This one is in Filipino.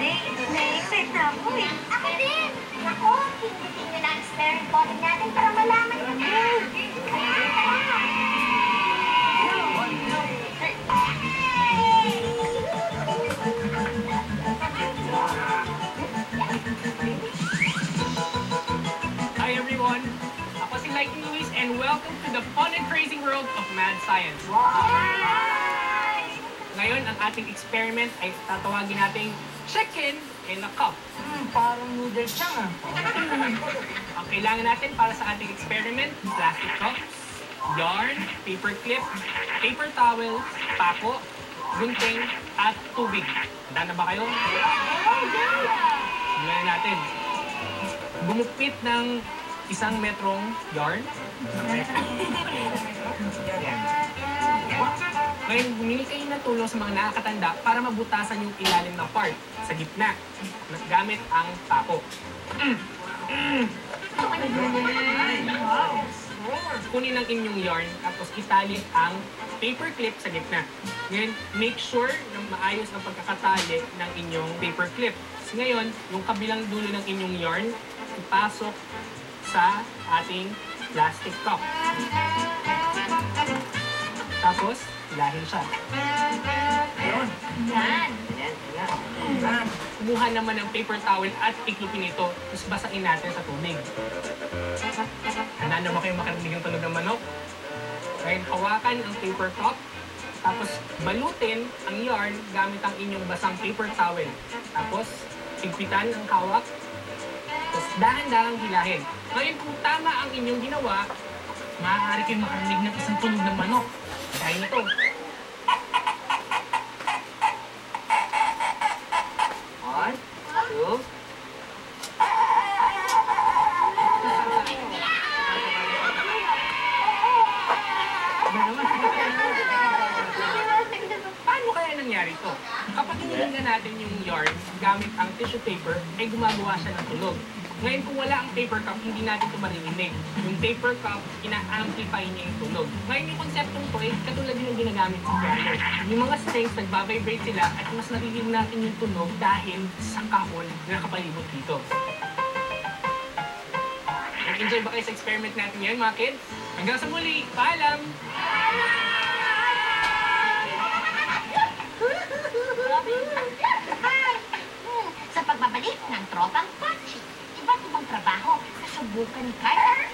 Na-excite na ako eh. Ako din! Ako, pindutin nyo na ang sparing button natin para malaman nyo na. Hi everyone! Ako si Lightning Luis and welcome to the fun and crazy world of Mad Science. Ngayon, ang ating experiment ay tatawagin nating chicken in a cup. Parang noodles siya nga. Ang kailangan natin para sa ating experiment, plastic cups, yarn, paper clip, paper towel, pako, gunting, at tubig. Handa na ba kayo? Simulan natin. Gumupit ng 1 metrong yarn. Ngayon, bumili kayo ng tulong sa mga nakakatanda para mabutasan yung ilalim na part sa gitna gamit ang pako. Kunin ang inyong yarn tapos itali ang paper clip sa gitna. Ngayon, make sure na maayos ang pagkakatali ng inyong paper clip. Ngayon, yung kabilang dulo ng inyong yarn, ipasok sa ating plastic cup. Tapos, hilahin siya. Ayun. Yan. Kumuha naman ng paper towel at iklupin ito. Tapos basain natin sa tubig. Handa na ba kayo makarinig ang tunog ng manok? Ngayon, hawakan ang paper cup. Tapos, balutin ang yarn gamit ang inyong basang paper towel. Tapos, higpitan ang hawak. Tapos, dahan-dahang hilahin. Ngayon, kung tama ang inyong ginawa, maaari kayong makarinig ng isang tunog ng manok. Dahil na to. One, two. Paano kaya nangyari to? Kapag hinihinga natin yung yarn gamit ang tissue paper, ay gumagawa siya ng tunog. Ngayon, kung wala ang paper cup, hindi natin ito maririnig. Yung paper cup, ina-amplify niya yung tunog. Ngayon, yung konseptong to ay katulad din yung ginagamit sa piano. Yung mga strings, nagbabibrate sila at mas naririnig natin yung tunog dahil sa kahon na nakapalibot dito. Nag-enjoy ba kayo sa experiment natin ngayon, mga kids? Hanggang sa muli, paalam! Sa pagbabalik ng Tropang Pachi, iba't ibang trabaho, nasubukan ni Carter